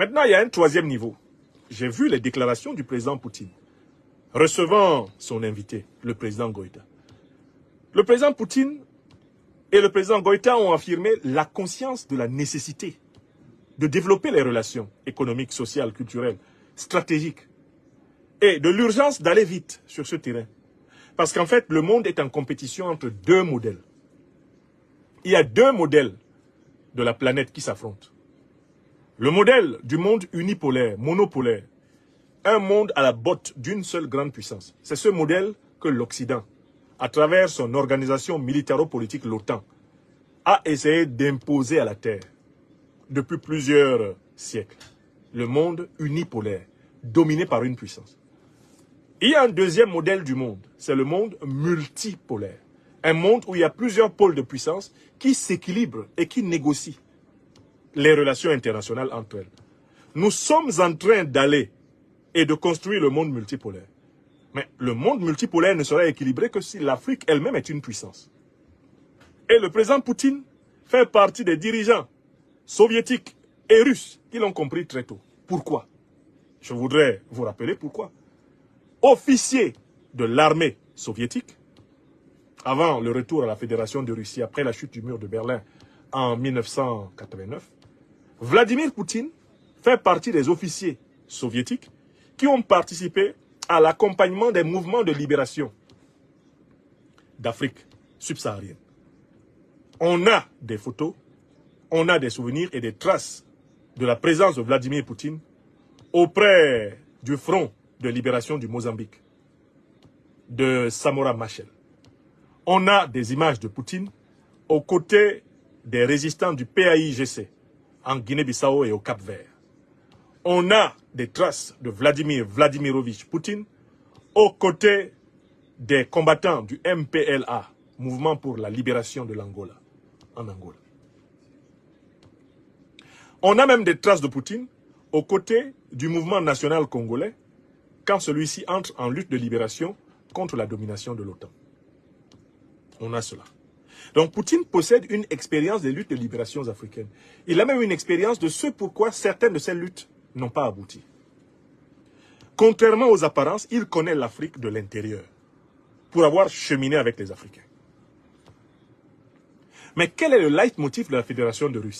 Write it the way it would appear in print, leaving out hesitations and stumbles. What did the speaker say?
Maintenant, il y a un troisième niveau. J'ai vu les déclarations du président Poutine recevant son invité, le président Goïta. Le président Poutine et le président Goïta ont affirmé la conscience de la nécessité de développer les relations économiques, sociales, culturelles, stratégiques et de l'urgence d'aller vite sur ce terrain. Parce qu'en fait, le monde est en compétition entre deux modèles. Il y a deux modèles de la planète qui s'affrontent. Le modèle du monde unipolaire, monopolaire, un monde à la botte d'une seule grande puissance. C'est ce modèle que l'Occident, à travers son organisation militaro-politique, l'OTAN, a essayé d'imposer à la Terre depuis plusieurs siècles. Le monde unipolaire, dominé par une puissance. Il y a un deuxième modèle du monde, c'est le monde multipolaire. Un monde où il y a plusieurs pôles de puissance qui s'équilibrent et qui négocient les relations internationales entre elles. Nous sommes en train d'aller et de construire le monde multipolaire. Mais le monde multipolaire ne sera équilibré que si l'Afrique elle-même est une puissance. Et le président Poutine fait partie des dirigeants soviétiques et russes qui l'ont compris très tôt. Pourquoi? Je voudrais vous rappeler pourquoi. Officier de l'armée soviétique, avant le retour à la Fédération de Russie, après la chute du mur de Berlin en 1989, Vladimir Poutine fait partie des officiers soviétiques qui ont participé à l'accompagnement des mouvements de libération d'Afrique subsaharienne. On a des photos, on a des souvenirs et des traces de la présence de Vladimir Poutine auprès du front de libération du Mozambique, de Samora Machel. On a des images de Poutine aux côtés des résistants du PAIGC en Guinée-Bissau et au Cap-Vert. On a des traces de Vladimir Vladimirovitch Poutine aux côtés des combattants du MPLA, Mouvement pour la libération de l'Angola, en Angola. On a même des traces de Poutine aux côtés du mouvement national congolais quand celui-ci entre en lutte de libération contre la domination de l'OTAN. On a cela. Donc Poutine possède une expérience des luttes de libération africaines. Il a même une expérience de ce pourquoi certaines de ces luttes n'ont pas abouti. Contrairement aux apparences, il connaît l'Afrique de l'intérieur pour avoir cheminé avec les Africains. Mais quel est le leitmotiv de la Fédération de Russie?